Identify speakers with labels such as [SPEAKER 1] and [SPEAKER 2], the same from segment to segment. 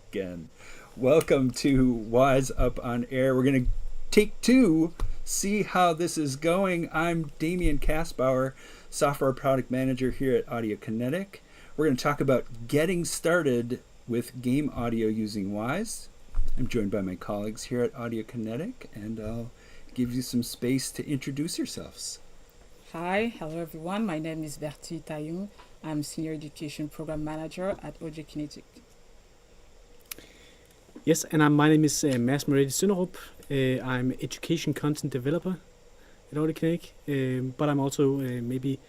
[SPEAKER 1] again. Welcome to Wise Up on Air. We're going to take two, see how this is going. I'm Damian Kaspauer, Software Product Manager here at Audiokinetic. We're going to talk about getting started with game audio using Wise. I'm joined by my colleagues here at Audiokinetic, and I'll give you some space to introduce yourselves.
[SPEAKER 2] Hi, hello everyone. My name is Bertie Tayoum. I'm Senior Education Program Manager at Audiokinetic.
[SPEAKER 3] Yes, and my name is Mads Merete Sønderup. I'm Education Content Developer at Audiokinetic, but I'm also maybe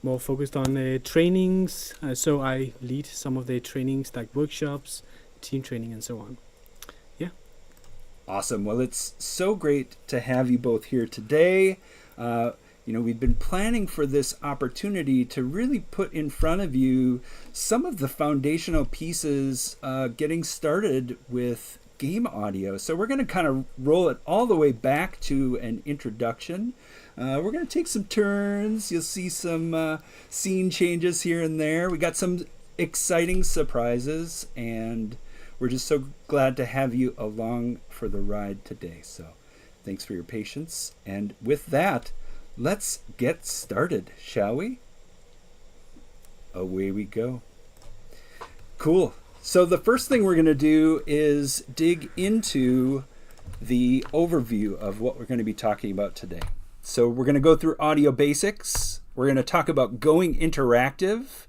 [SPEAKER 3] more focused on trainings. So I lead some of the trainings like workshops, team training, and so on. Yeah.
[SPEAKER 1] Awesome. Well, it's so great to have you both here today. We've been planning for this opportunity to really put in front of you some of the foundational pieces getting started with game audio. So we're going to kind of roll it all the way back to an introduction. We're going to take some turns. You'll see some scene changes here and there. We got some exciting surprises, and we're just so glad to have you along for the ride today. So thanks for your patience. And with that, let's get started, shall we? Away we go. Cool. So the first thing we're going to do is dig into the overview of what we're going to be talking about today. So we're going to go through audio basics. We're going to talk about going interactive,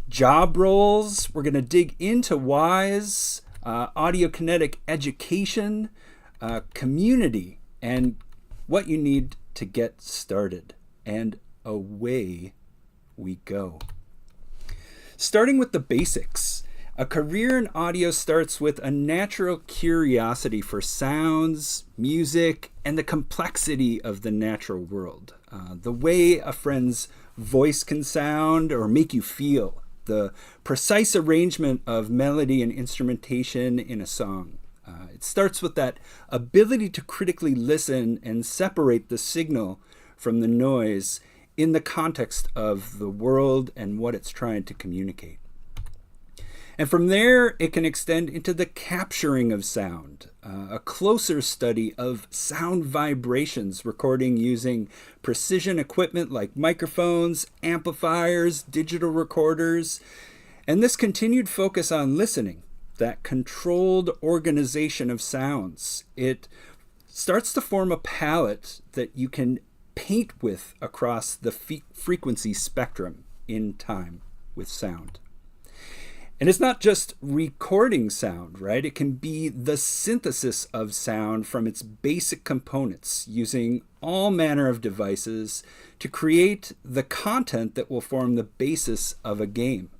[SPEAKER 1] job roles. We're going to dig into Wise, Audiokinetic Education, community, and what you need to get started. And away we go. Starting with the basics. A career in audio starts with a natural curiosity for sounds, music, and the complexity of the natural world. The way a friend's voice can sound or make you feel. The precise arrangement of melody and instrumentation in a song. It starts with that ability to critically listen and separate the signal from the noise in the context of the world and what it's trying to communicate. And from there, it can extend into the capturing of sound, a closer study of sound vibrations, recording using precision equipment like microphones, amplifiers, digital recorders, and this continued focus on listening, that controlled organization of sounds. It starts to form a palette that you can paint with across the frequency spectrum in time with sound. And it's not just recording sound, right? It can be the synthesis of sound from its basic components using all manner of devices to create the content that will form the basis of a game.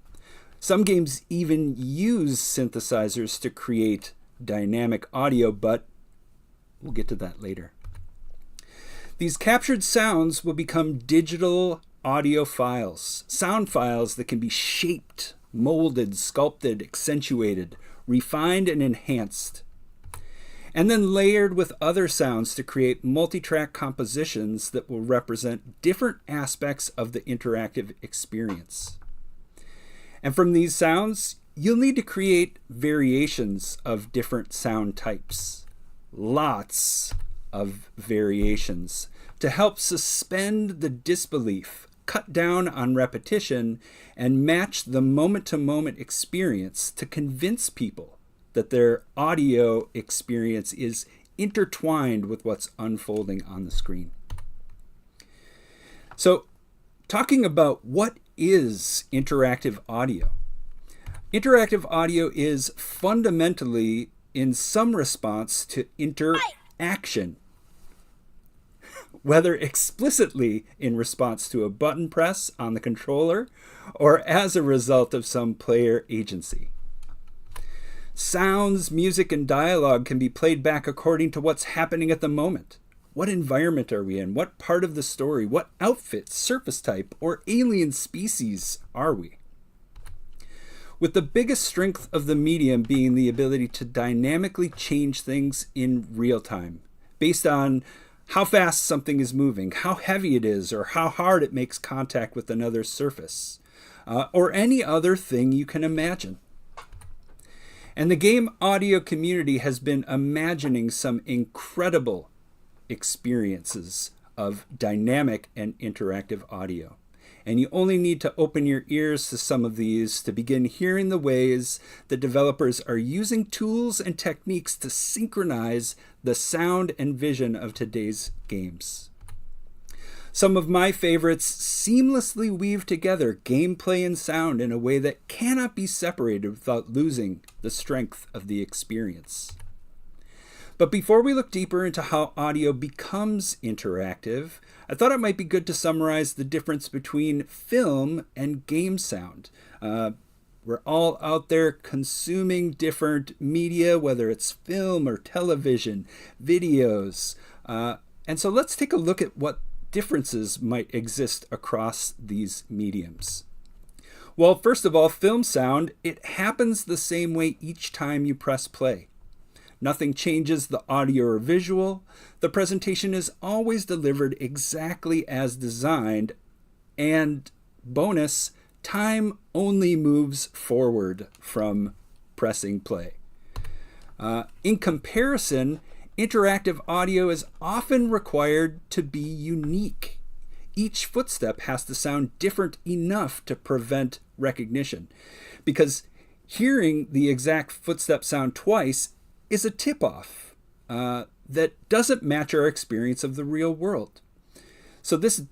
[SPEAKER 1] Some games even use synthesizers to create dynamic audio, but we'll get to that later. These captured sounds will become digital audio files, sound files that can be shaped, molded, sculpted, accentuated, refined, and enhanced, and then layered with other sounds to create multi-track compositions that will represent different aspects of the interactive experience. And from these sounds, you'll need to create variations of different sound types. Lots of variations to help suspend the disbelief, cut down on repetition, and match the moment-to-moment experience to convince people that their audio experience is intertwined with what's unfolding on the screen. So, talking about what is interactive audio? Interactive audio is fundamentally in some response to interaction, whether explicitly in response to a button press on the controller or as a result of some player agency. Sounds, music, and dialogue can be played back according to what's happening at the moment. What environment are we in? What part of the story? What outfit, surface type, or alien species are we? With the biggest strength of the medium being the ability to dynamically change things in real time, based on how fast something is moving, how heavy it is, or how hard it makes contact with another surface, or any other thing you can imagine. And the game audio community has been imagining some incredible experiences of dynamic and interactive audio. And you only need to open your ears to some of these to begin hearing the ways that developers are using tools and techniques to synchronize the sound and vision of today's games. Some of my favorites seamlessly weave together gameplay and sound in a way that cannot be separated without losing the strength of the experience. But before we look deeper into how audio becomes interactive, I thought it might be good to summarize the difference between film and game sound. We're all out there consuming different media, whether it's film or television, videos. And so let's take a look at what differences might exist across these mediums. Well, first of all, film sound, it happens the same way each time you press play. Nothing changes the audio or visual. The presentation is always delivered exactly as designed. And bonus, time only moves forward from pressing play. In comparison, interactive audio is often required to be unique. Each footstep has to sound different enough to prevent recognition, because hearing the exact footstep sound twice is a tip-off that doesn't match our experience of the real world. So this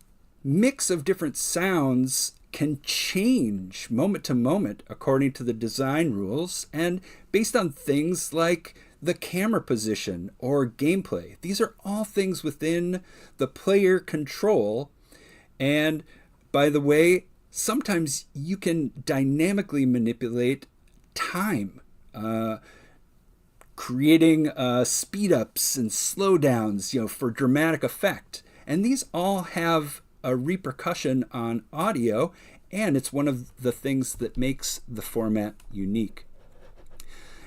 [SPEAKER 1] mix of different sounds can change moment to moment according to the design rules and based on things like the camera position or gameplay. These are all things within the player control. And by the way, sometimes you can dynamically manipulate time, creating speed ups and slowdowns, for dramatic effect. And these all have a repercussion on audio, and it's one of the things that makes the format unique.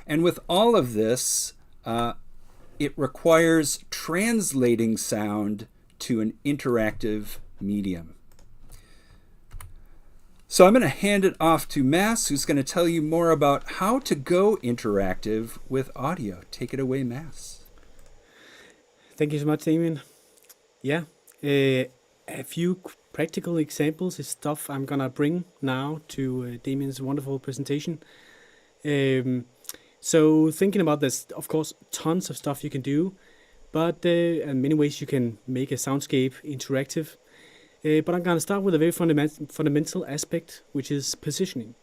[SPEAKER 1] And with all of this, it requires translating sound to an interactive medium. So I'm going to hand it off to Mass, who's going to tell you more about how to go interactive with audio. Take it away, Mass.
[SPEAKER 3] Thank you so much, Damien. Yeah, a few practical examples is stuff I'm going to bring now to Damien's wonderful presentation. So thinking about this, of course, tons of stuff you can do, but in many ways you can make a soundscape interactive. But I'm going to start with a very fundamental aspect, which is positioning.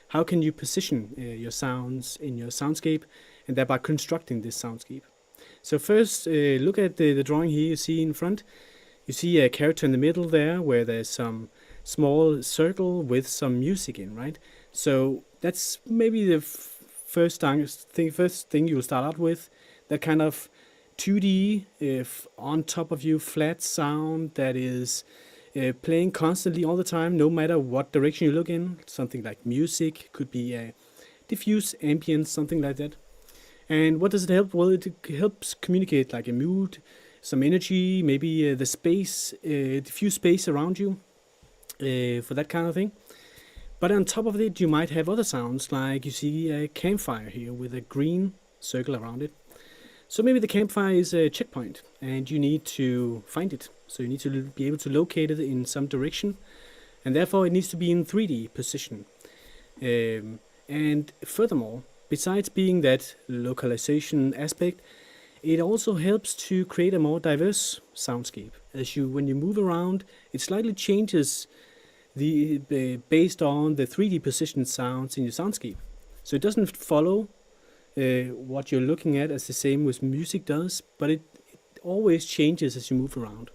[SPEAKER 3] How can you position your sounds in your soundscape and thereby constructing this soundscape? So first, look at the drawing here you see in front. You see a character in the middle there where there's some small circle with some music in, right? So that's maybe the first thing you'll start out with, that kind of 2D, if on top of you, flat sound that is playing constantly all the time, no matter what direction you look in. Something like music, could be a diffuse ambience, something like that. And what does it help? Well, it helps communicate like a mood, some energy, maybe the space, diffuse space around you, for that kind of thing. But on top of it, you might have other sounds, like you see a campfire here with a green circle around it. So maybe the campfire is a checkpoint and you need to find it. So you need to be able to locate it in some direction, and therefore it needs to be in 3D position. And furthermore, besides being that localization aspect, it also helps to create a more diverse soundscape. When you move around, it slightly changes based on the 3D positioned sounds in your soundscape. So it doesn't follow what you're looking at as the same with music does, but it always changes as you move around.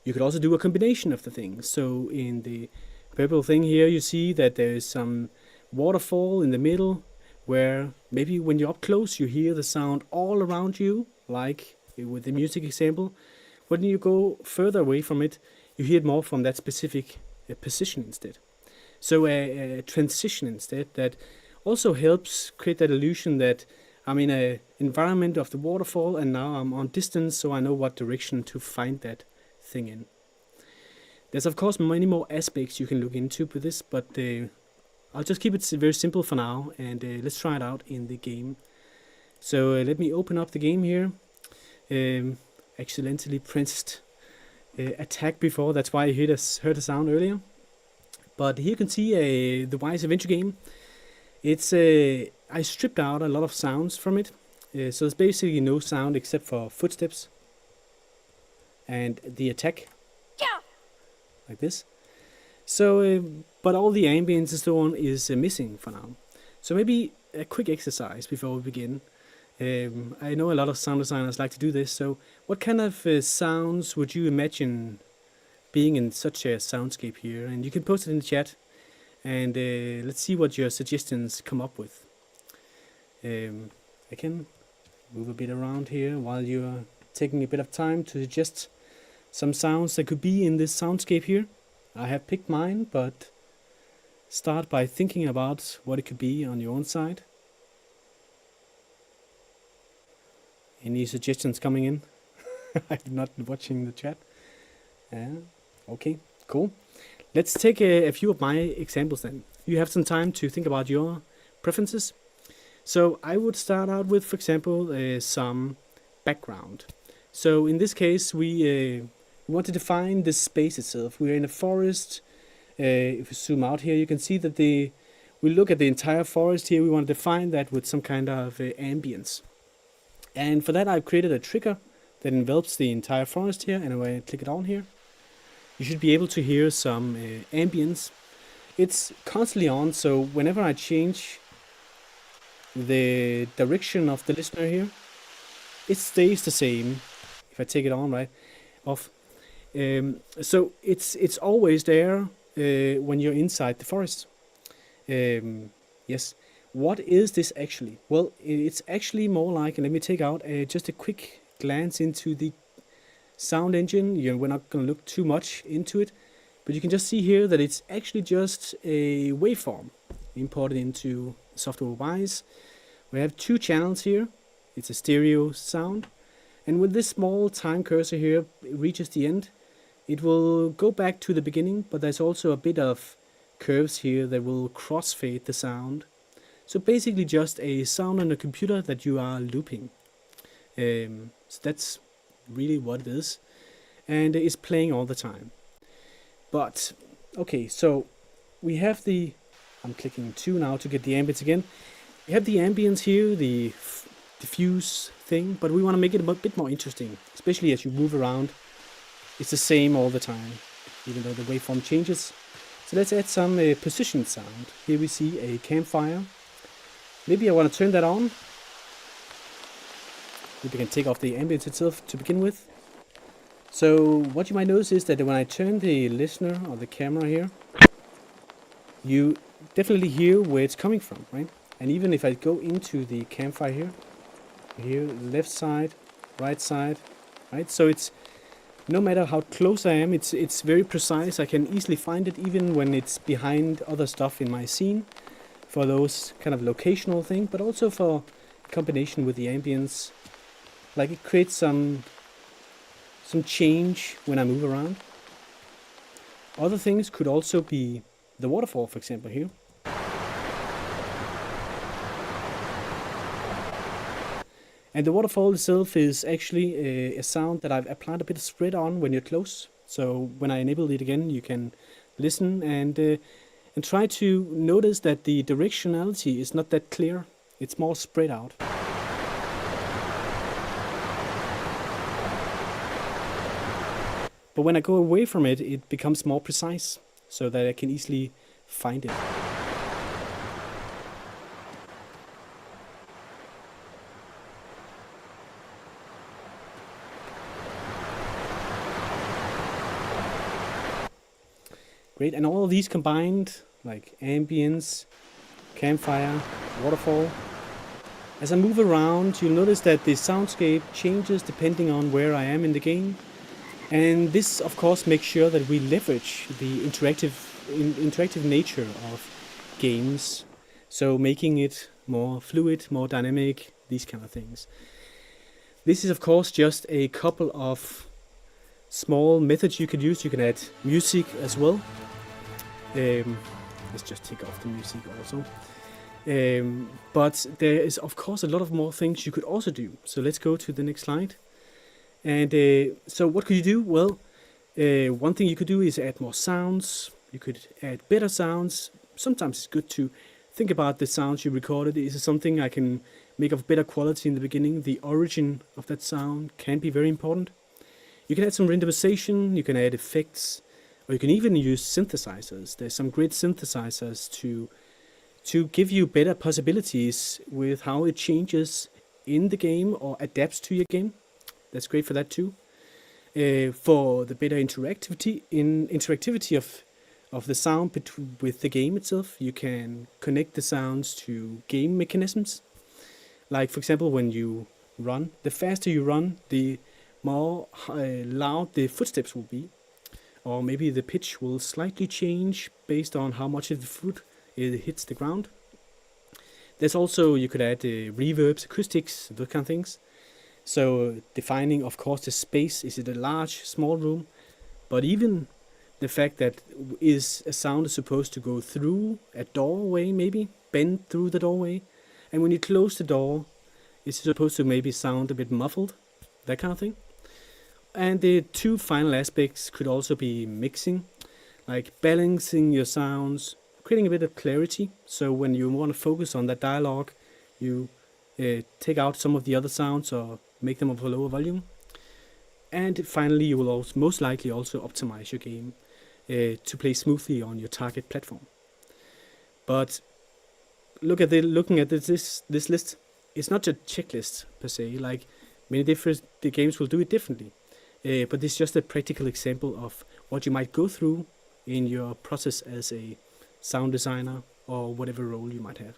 [SPEAKER 3] You could also do a combination of the things. So in the purple thing here, you see that there is some waterfall in the middle, where maybe when you're up close, you hear the sound all around you, like with the music example. When you go further away from it, you hear it more from that specific position instead. So a transition instead that also helps create that illusion that I'm in an environment of the waterfall and now I'm on distance, so I know what direction to find that thing in. There's of course many more aspects you can look into with this, but I'll just keep it very simple for now, and let's try it out in the game. So let me open up the game here. Accidentally pressed attack before, that's why you heard the sound earlier. But here you can see the Wwise adventure game. It's I stripped out a lot of sounds from it, so there's basically no sound except for footsteps and the attack, like this. So, but all the ambience and so on is missing for now. So maybe a quick exercise before we begin. I know a lot of sound designers like to do this, so what kind of sounds would you imagine being in such a soundscape here? And you can post it in the chat, and let's see what your suggestions come up with. I can move a bit around here while you're taking a bit of time to suggest some sounds that could be in this soundscape here. I have picked mine, but start by thinking about what it could be on your own side. Any suggestions coming in? I'm not watching the chat. Okay, cool. Let's take a few of my examples then. You have some time to think about your preferences. So I would start out with, for example, some background. So in this case, we want to define the space itself. We're in a forest. If we zoom out here, you can see that we look at the entire forest here. We want to define that with some kind of ambience. And for that, I've created a trigger that envelops the entire forest here. And when I click it on here, you should be able to hear some ambience. It's constantly on, so whenever I change the direction of the listener here, it stays the same. If I take it on, right, off. So it's always there when you're inside the forest. Yes. What is this actually? Well, it's actually more like, and let me take out just a quick glance into the sound engine. We're not going to look too much into it, but you can just see here that it's actually just a waveform imported into software Wwise. We have two channels here. It's a stereo sound, and when this small time cursor here reaches the end, it will go back to the beginning, but there's also a bit of curves here that will crossfade the sound. So basically just a sound on a computer that you are looping. So that's really what it is. And it's playing all the time. But, okay, so we have I'm clicking 2 now to get the ambience again. We have the ambience here, the diffuse thing, but we want to make it a bit more interesting, especially as you move around. It's the same all the time, even though the waveform changes. So let's add some position sound. Here we see a campfire. Maybe I want to turn that on. Maybe I can take off the ambience itself to begin with. So what you might notice is that when I turn the listener or the camera here, you definitely hear where it's coming from, right? And even if I go into the campfire here, left side, right side, right? So it's, no matter how close I am, it's very precise. I can easily find it even when it's behind other stuff in my scene, for those kind of locational thing, but also for combination with the ambience. Like it creates some change when I move around. Other things could also be the waterfall, for example, here. And the waterfall itself is actually a sound that I've applied a bit of spread on when you're close. So when I enable it again, you can listen and try to notice that the directionality is not that clear. It's more spread out. But when I go away from it, it becomes more precise, so that I can easily find it. Great, and all of these combined, like ambience, campfire, waterfall. As I move around, you'll notice that the soundscape changes depending on where I am in the game. And this, of course, makes sure that we leverage the interactive nature of games. So making it more fluid, more dynamic, these kind of things. This is, of course, just a couple of small methods you could use. You can add music as well. Let's just take off the music also. But there is, of course, a lot of more things you could also do. So let's go to the next slide. And so what could you do? Well, one thing you could do is add more sounds. You could add better sounds. Sometimes it's good to think about the sounds you recorded. Is it something I can make of better quality in the beginning? The origin of that sound can be very important. You can add some randomization, you can add effects, or you can even use synthesizers. There's some great synthesizers to give you better possibilities with how it changes in the game or adapts to your game. That's great for that too. For the better interactivity of the sound with the game itself, you can connect the sounds to game mechanisms. Like for example, when you run, the faster you run, the more loud the footsteps will be, or maybe the pitch will slightly change based on how much of the foot it hits the ground. There's also, you could add reverbs, acoustics, those kind of things. So defining, of course, the space. Is it a large, small room? But even the fact that is a sound is supposed to go through a doorway, maybe bend through the doorway, and when you close the door, it's supposed to maybe sound a bit muffled, that kind of thing. And the two final aspects could also be mixing, like balancing your sounds, creating a bit of clarity. So when you want to focus on that dialogue, you take out some of the other sounds or make them of a lower volume. And finally, you will also most likely also optimize your game to play smoothly on your target platform. But looking at this list, it's not a checklist per se. Like many different games will do it differently. But this is just a practical example of what you might go through in your process as a sound designer or whatever role you might have.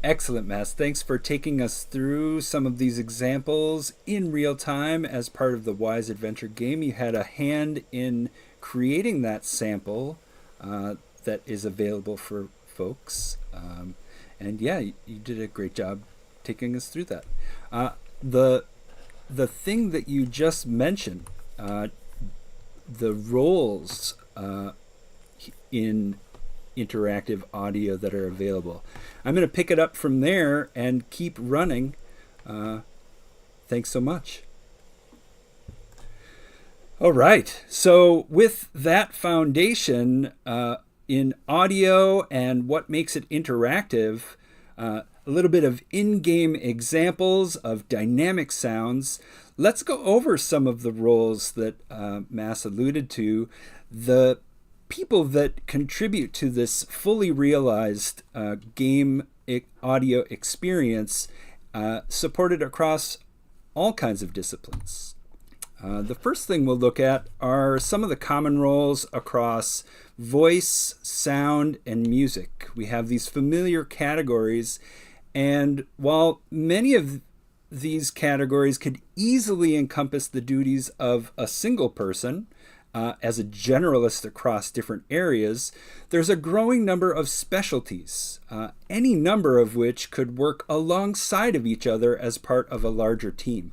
[SPEAKER 1] Excellent, Mads. Thanks for taking us through some of these examples in real time as part of the Wwise Adventure game. You had a hand in creating that sample that is available for folks. And yeah, you did a great job taking us through that. The thing that you just mentioned, the roles in interactive audio that are available. I'm going to pick it up from there and keep running. Thanks so much. All right. So with that foundation in audio and what makes it interactive, a little bit of in-game examples of dynamic sounds. Let's go over some of the roles that Mads alluded to. The people that contribute to this fully realized game audio experience supported across all kinds of disciplines. The first thing we'll look at are some of the common roles across voice, sound, and music. We have these familiar categories, and while many of these categories could easily encompass the duties of a single person, as a generalist across different areas, there's a growing number of specialties, any number of which could work alongside of each other as part of a larger team.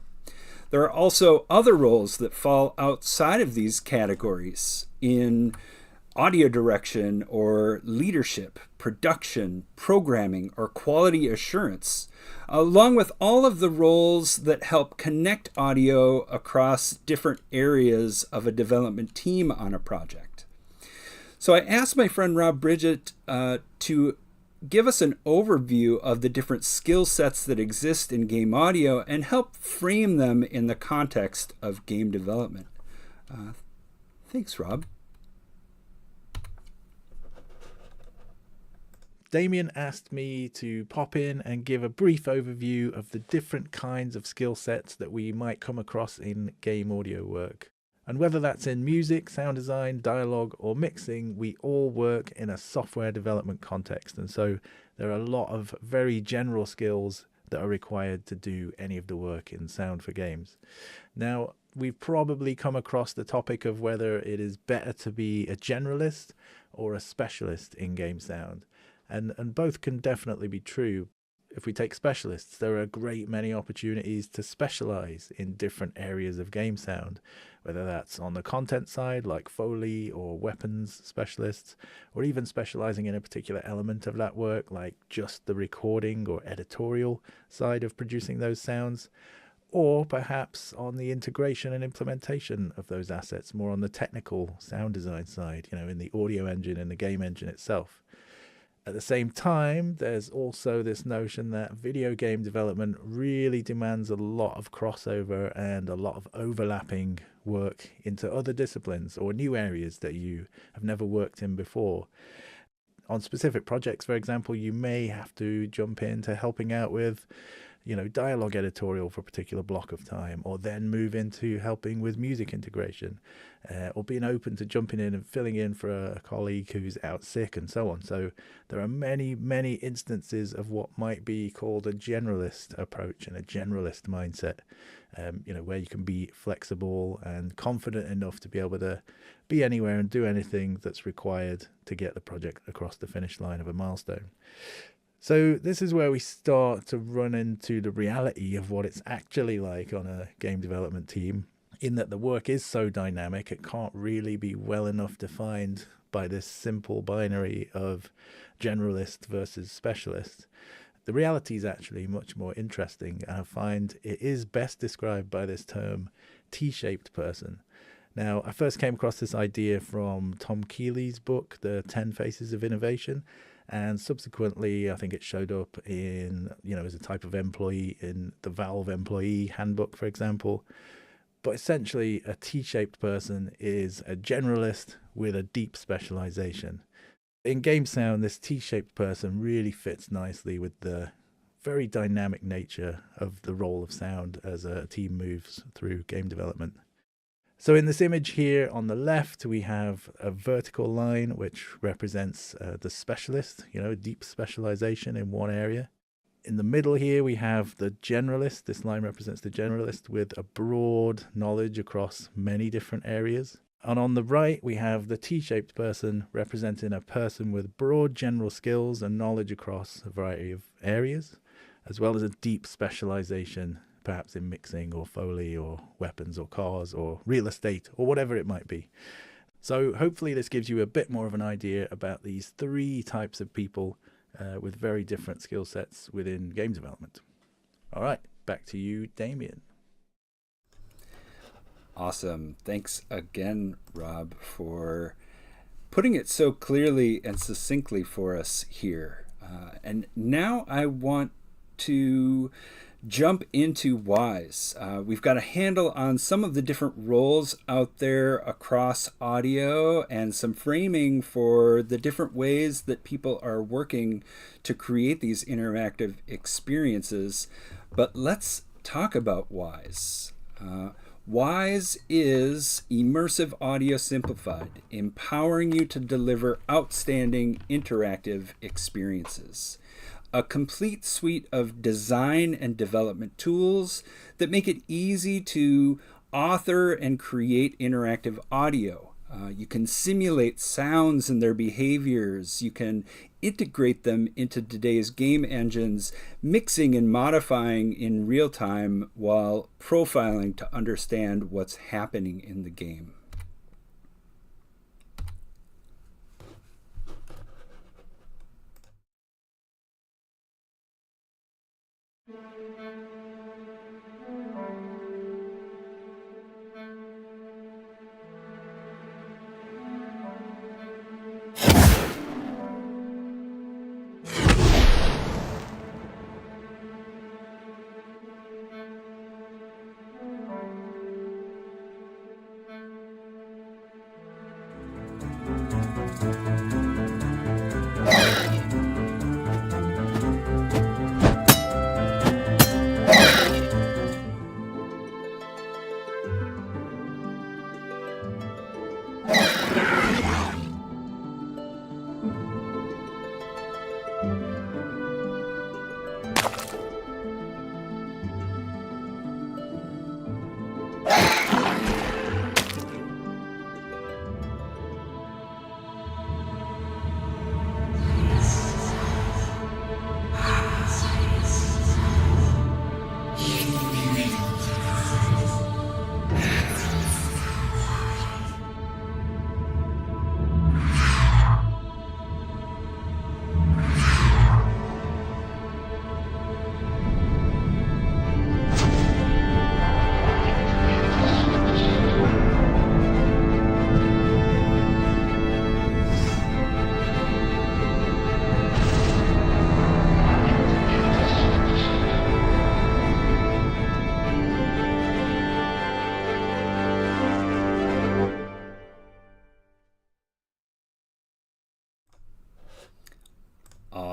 [SPEAKER 1] There are also other roles that fall outside of these categories in audio direction or leadership, production, programming, or quality assurance, along with all of the roles that help connect audio across different areas of a development team on a project. So I asked my friend Rob Bridget to give us an overview of the different skill sets that exist in game audio and help frame them in the context of game development. Thanks, Rob.
[SPEAKER 4] Damien asked me to pop in and give a brief overview of the different kinds of skill sets that we might come across in game audio work. And whether that's in music, sound design, dialogue, or mixing, we all work in a software development context. And so there are a lot of very general skills that are required to do any of the work in sound for games. Now, we've probably come across the topic of whether it is better to be a generalist or a specialist in game sound. And both can definitely be true. If we take specialists, there are a great many opportunities to specialize in different areas of game sound, whether that's on the content side, like Foley or weapons specialists, or even specializing in a particular element of that work, like just the recording or editorial side of producing those sounds, or perhaps on the integration and implementation of those assets, more on the technical sound design side, in the audio engine and the game engine itself. At the same time, there's also this notion that video game development really demands a lot of crossover and a lot of overlapping work into other disciplines or new areas that you have never worked in before. On specific projects, for example, you may have to jump into helping out with dialogue editorial for a particular block of time, or then move into helping with music integration, or being open to jumping in and filling in for a colleague who's out sick and so on. So there are many, many instances of what might be called a generalist approach and a generalist mindset, where you can be flexible and confident enough to be able to be anywhere and do anything that's required to get the project across the finish line of a milestone. So this is where we start to run into the reality of what it's actually like on a game development team, in that the work is so dynamic, it can't really be well enough defined by this simple binary of generalist versus specialist. The reality is actually much more interesting, and I find it is best described by this term T-shaped person. Now, I first came across this idea from Tom Keeley's book, The 10 Faces of Innovation. And subsequently, I think it showed up in, as a type of employee in the Valve employee handbook, for example. But essentially, a T-shaped person is a generalist with a deep specialization. In game sound, this T-shaped person really fits nicely with the very dynamic nature of the role of sound as a team moves through game development. So in this image here on the left, we have a vertical line which represents the specialist, deep specialization in one area. In the middle here, we have the generalist. This line represents the generalist with a broad knowledge across many different areas. And on the right, we have the T-shaped person representing a person with broad general skills and knowledge across a variety of areas, as well as a deep specialization, perhaps in mixing or Foley or weapons or cars or real estate or whatever it might be. So hopefully this gives you a bit more of an idea about these three types of people with very different skill sets within game development. All right, back to you, Damien.
[SPEAKER 1] Awesome. Thanks again, Rob, for putting it so clearly and succinctly for us here. And now I want to jump into Wwise. We've got a handle on some of the different roles out there across audio and some framing for the different ways that people are working to create these interactive experiences. But let's talk about Wwise. Wwise is immersive audio simplified, empowering you to deliver outstanding interactive experiences. A complete suite of design and development tools that make it easy to author and create interactive audio. You can simulate sounds and their behaviors. You can integrate them into today's game engines, mixing and modifying in real time while profiling to understand what's happening in the game.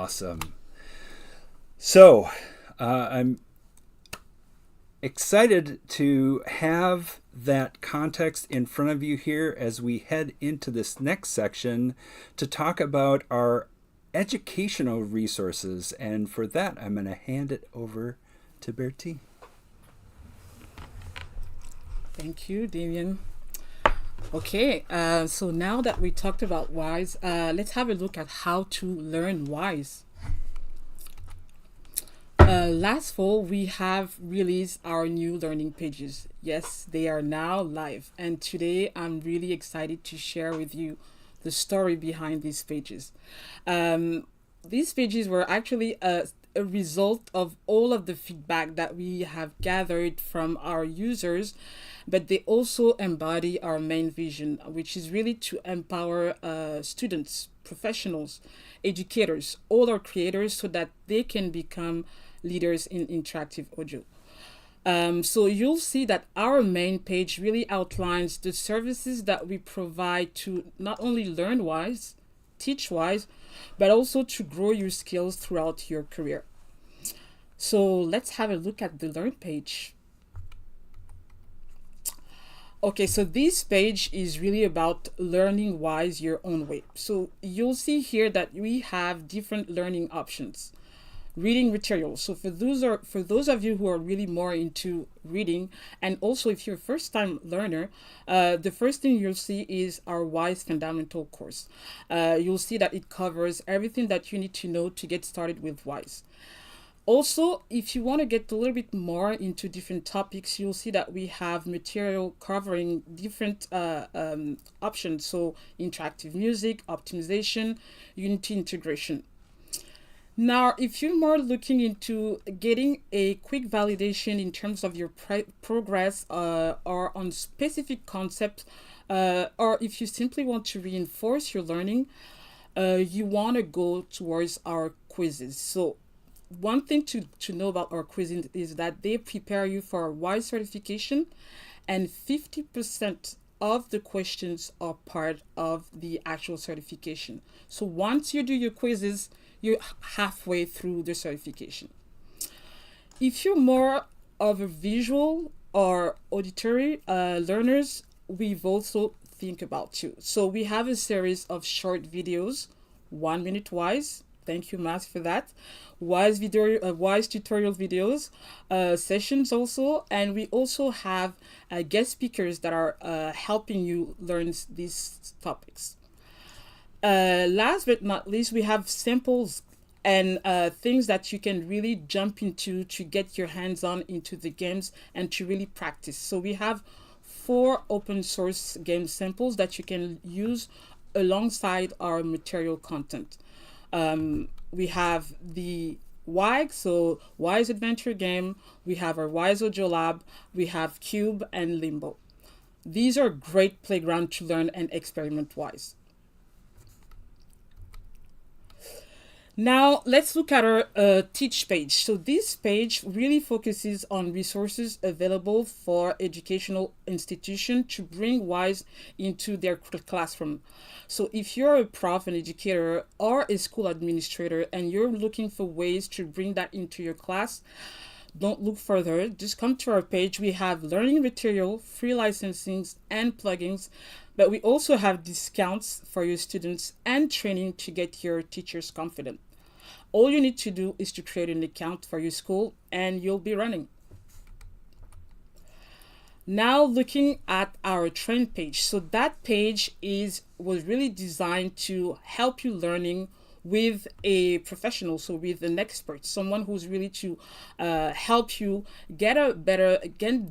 [SPEAKER 1] Awesome. So I'm excited to have that context in front of you here as we head into this next section to talk about our educational resources. And for that, I'm going to hand it over to Bertie.
[SPEAKER 2] Thank you, Damien. Okay, so now that we talked about Wwise, let's have a look at how to learn Wwise. Last fall, we have released our new learning pages. Yes, they are now live. And today, I'm really excited to share with you the story behind these pages. These pages were actually a result of all of the feedback that we have gathered from our users, but they also embody our main vision, which is really to empower students, professionals, educators, all our creators, so that they can become leaders in interactive audio. So you'll see that our main page really outlines the services that we provide to not only learn Wwise, teach Wwise, but also to grow your skills throughout your career. So let's have a look at the Learn page. Okay, so this page is really about learning Wwise your own way. So you'll see here that we have different learning options. Reading materials. So for those of you who are really more into reading, and also if you're a first-time learner, the first thing you'll see is our Wwise Fundamental course. You'll see that it covers everything that you need to know to get started with Wwise. Also, if you want to get a little bit more into different topics, you'll see that we have material covering different options. So interactive music, optimization, Unity integration. Now, if you're more looking into getting a quick validation in terms of your progress or on specific concepts, or if you simply want to reinforce your learning, you want to go towards our quizzes. So one thing to know about our quizzes is that they prepare you for a Wwise certification, and 50% of the questions are part of the actual certification. So once you do your quizzes, you're halfway through the certification. If you're more of a visual or auditory learners, we've also think about you. So we have a series of short videos, 1 minute Wwise. Thank you, Matt, for that. Wwise tutorial videos, sessions also, and we also have guest speakers that are helping you learn these topics. Last but not least, we have samples and things that you can really jump into to get your hands on into the games and to really practice. So we have 4 open source game samples that you can use alongside our material content. We have the Wwise, so Wwise Adventure Game, we have our Wwise Audio Lab, we have Cube and Limbo. These are great playground to learn and experiment Wwise. Now, let's look at our Teach page. So this page really focuses on resources available for educational institutions to bring Wwise into their classroom. So if you're a prof, an educator, or a school administrator, and you're looking for ways to bring that into your class, don't look further. Just come to our page. We have learning material, free licensings, and plugins, but we also have discounts for your students and training to get your teachers confident. All you need to do is to create an account for your school and you'll be running. Now looking at our train page. So that page was really designed to help you learning with a professional, so with an expert, someone who's really to help you get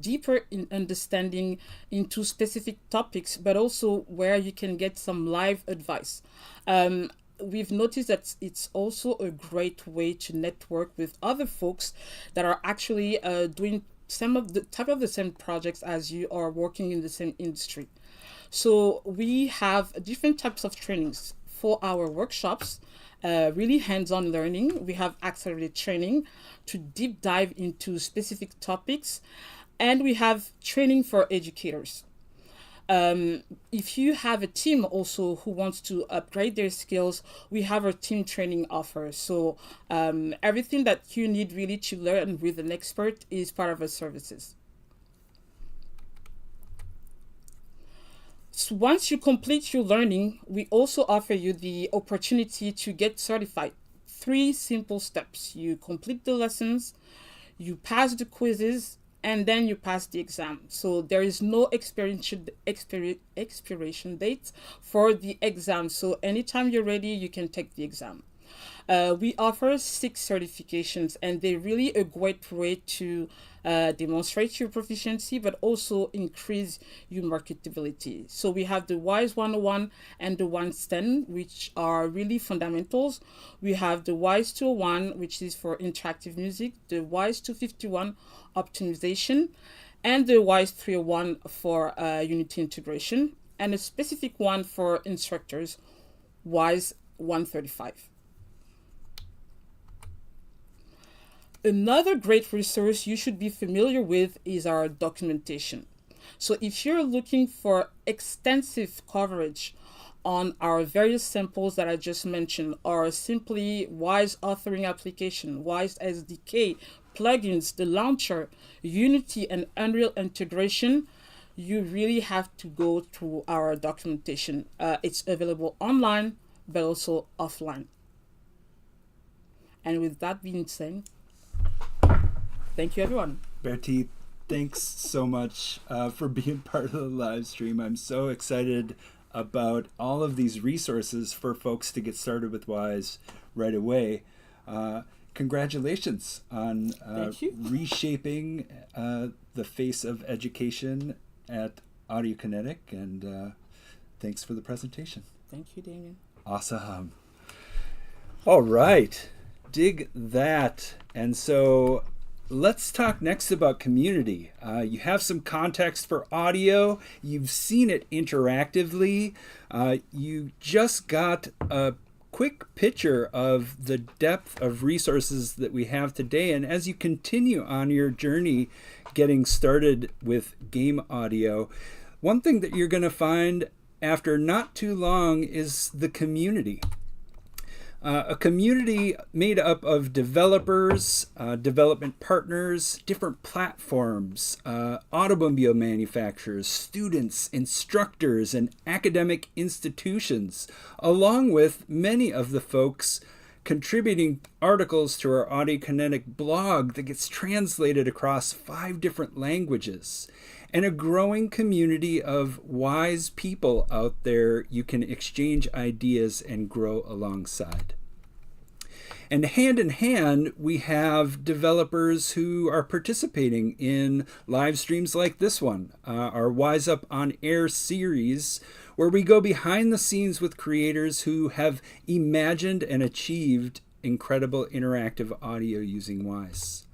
[SPEAKER 2] deeper in understanding into specific topics, but also where you can get some live advice. We've noticed that it's also a great way to network with other folks that are actually doing some of the same projects as you are, working in the same industry. So we have different types of trainings for our workshops. Really hands-on learning. We have accelerated training to deep dive into specific topics, and we have training for educators. If you have a team also who wants to upgrade their skills, we have our team training offer. So everything that you need really to learn with an expert is part of our services. So once you complete your learning, we also offer you the opportunity to get certified. 3 simple steps. You complete the lessons, you pass the quizzes, and then you pass the exam. So there is no expiration date for the exam. So anytime you're ready, you can take the exam. We offer 6 certifications, and they're really a great way to demonstrate your proficiency, but also increase your marketability. So we have the Wwise 101 and the Wwise 10, which are really fundamentals. We have the Wwise 201, which is for interactive music, the Wwise 251 optimization, and the Wwise 301 for Unity integration, and a specific one for instructors, Wwise 135. Another great resource you should be familiar with is our documentation. So if you're looking for extensive coverage on our various samples that I just mentioned, or simply Wwise authoring application, Wwise SDK, plugins, the launcher, Unity, and Unreal integration, you really have to go through our documentation. It's available online, but also offline. And with that being said, thank you, everyone.
[SPEAKER 1] Bertie, thanks so much for being part of the live stream. I'm so excited about all of these resources for folks to get started with Wwise right away. Congratulations on reshaping the face of education at Audiokinetic, and thanks for the presentation.
[SPEAKER 2] Thank you, Damien.
[SPEAKER 1] Awesome. All right, dig that. And so let's talk next about community. You have some context for audio. You've seen it interactively. You just got a quick picture of the depth of resources that we have today. And as you continue on your journey getting started with game audio, one thing that you're going to find after not too long is the community. A community made up of developers, development partners, different platforms, automobile manufacturers, students, instructors, and academic institutions, along with many of the folks contributing articles to our Audiokinetic blog that gets translated across 5 different languages, and a growing community of wise people out there you can exchange ideas and grow alongside. And hand in hand, we have developers who are participating in live streams like this one, our Wwise Up on Air series, where we go behind the scenes with creators who have imagined and achieved incredible interactive audio using Wwise.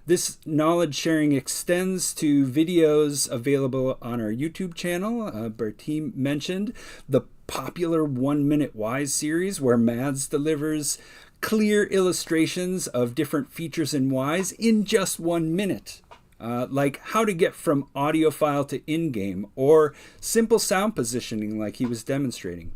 [SPEAKER 1] This knowledge sharing extends to videos available on our YouTube channel. Bertie mentioned the popular 1 Minute Wwise series, where Mads delivers clear illustrations of different features in Wwise in just 1 minute. Like how to get from audio file to in-game, or simple sound positioning like he was demonstrating.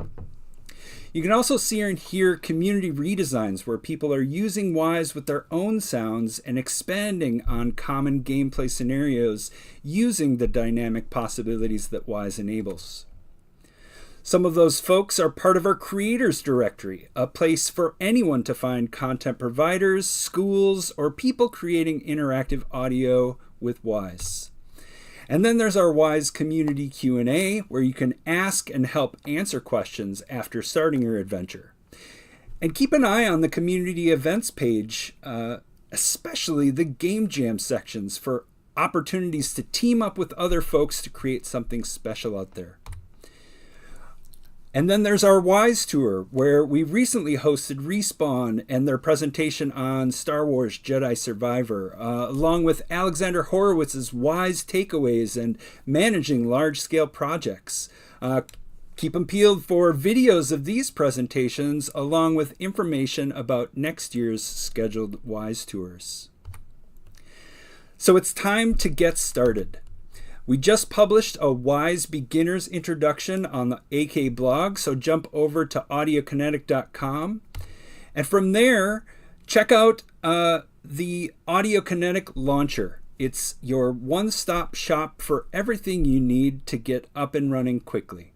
[SPEAKER 1] You can also see and hear community redesigns where people are using Wwise with their own sounds and expanding on common gameplay scenarios using the dynamic possibilities that Wwise enables. Some of those folks are part of our Creators Directory, a place for anyone to find content providers, schools, or people creating interactive audio with Wwise. And then there's our Wwise Community Q&A, where you can ask and help answer questions after starting your adventure. And keep an eye on the community events page, especially the Game Jam sections, for opportunities to team up with other folks to create something special out there. And then there's our Wwise Tour, where we recently hosted Respawn and their presentation on Star Wars Jedi Survivor, along with Alexander Horowitz's Wwise takeaways and managing large-scale projects. Keep them peeled for videos of these presentations, along with information about next year's scheduled Wwise Tours. So it's time to get started. We just published a Wwise Beginner's Introduction on the AK blog, so jump over to audiokinetic.com. And from there, check out the Audiokinetic Launcher. It's your one-stop shop for everything you need to get up and running quickly.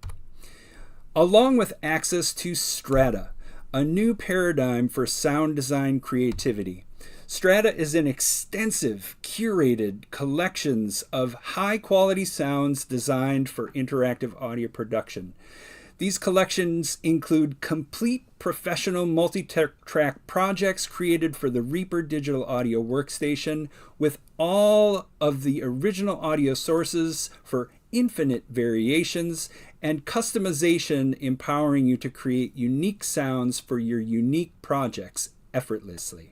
[SPEAKER 1] Along with access to Strata, a new paradigm for sound design creativity. Strata is an extensive, curated collections of high-quality sounds designed for interactive audio production. These collections include complete professional multi-track projects created for the Reaper digital audio workstation with all of the original audio sources for infinite variations and customization, empowering you to create unique sounds for your unique projects effortlessly.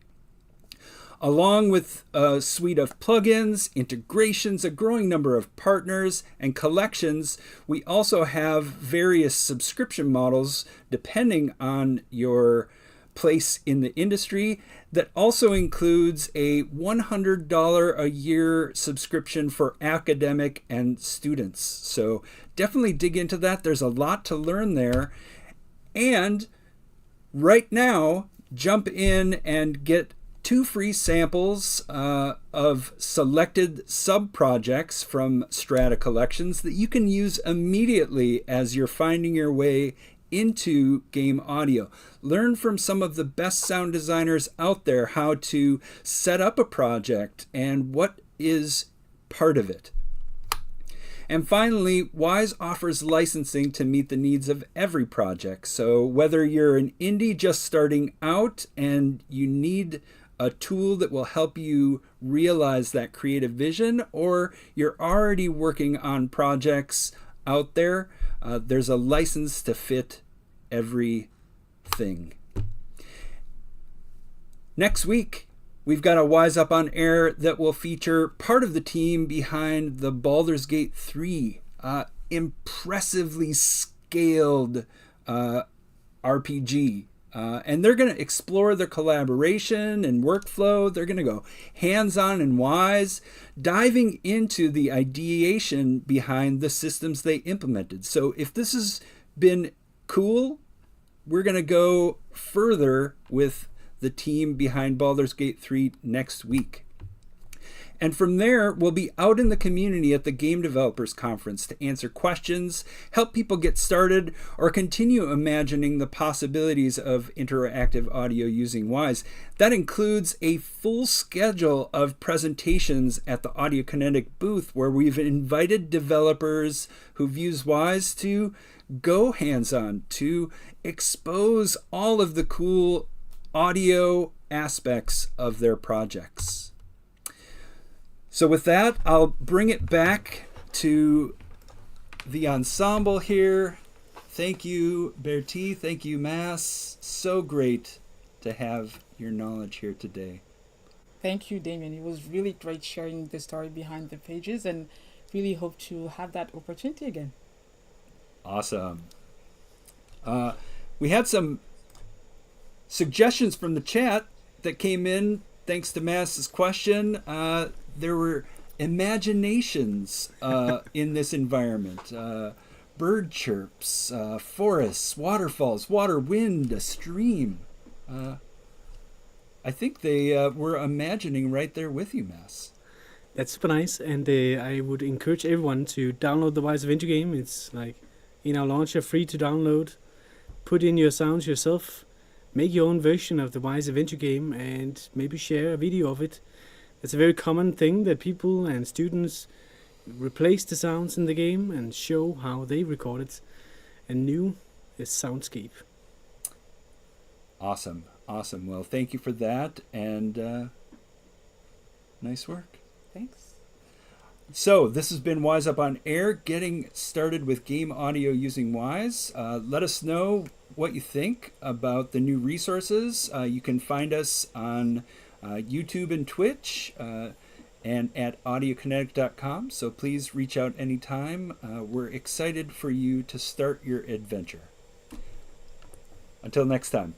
[SPEAKER 1] Along with a suite of plugins, integrations, a growing number of partners, and collections, we also have various subscription models depending on your place in the industry. That also includes a $100 a year subscription for academic and students. So definitely dig into that. There's a lot to learn there. And right now, jump in and get 2 free samples of selected sub-projects from Strata collections that you can use immediately as you're finding your way into game audio. Learn from some of the best sound designers out there how to set up a project and what is part of it. And finally, Wwise offers licensing to meet the needs of every project. So whether you're an indie just starting out and you need a tool that will help you realize that creative vision, or you're already working on projects out there, there's a license to fit everything. Next week, we've got a Wwise Up on Air that will feature part of the team behind the Baldur's Gate 3 impressively scaled RPG. And they're going to explore their collaboration and workflow. They're going to go hands-on and Wwise, diving into the ideation behind the systems they implemented. So if this has been cool, we're going to go further with the team behind Baldur's Gate 3 next week. And from there, we'll be out in the community at the Game Developers Conference to answer questions, help people get started, or continue imagining the possibilities of interactive audio using Wwise. That includes a full schedule of presentations at the Audiokinetic booth, where we've invited developers who've used Wwise to go hands-on, to expose all of the cool audio aspects of their projects. So with that, I'll bring it back to the ensemble here. Thank you, Bertie. Thank you, Mass. So great to have your knowledge here today.
[SPEAKER 2] Thank you, Damien. It was really great sharing the story behind the pages, and really hope to have that opportunity again.
[SPEAKER 1] Awesome. We had some suggestions from the chat that came in thanks to Mass's question. There were imaginations in this environment. Bird chirps, forests, waterfalls, water, wind, a stream. I think they were imagining right there with you, Mass.
[SPEAKER 3] That's super nice, and I would encourage everyone to download the Wwise Adventure game. It's like in our launcher, free to download. Put in your sounds yourself. Make your own version of the Wwise Adventure game and maybe share a video of it. It's a very common thing that people and students replace the sounds in the game and show how they record it. And new is soundscape.
[SPEAKER 1] Awesome. Awesome. Well, thank you for that, and nice work.
[SPEAKER 2] Thanks.
[SPEAKER 1] So this has been Wwise Up on Air, getting started with game audio using Wwise. Let us know what you think about the new resources. You can find us on YouTube and Twitch and at audiokinetic.com. So please reach out anytime. We're excited for you to start your adventure. Until next time.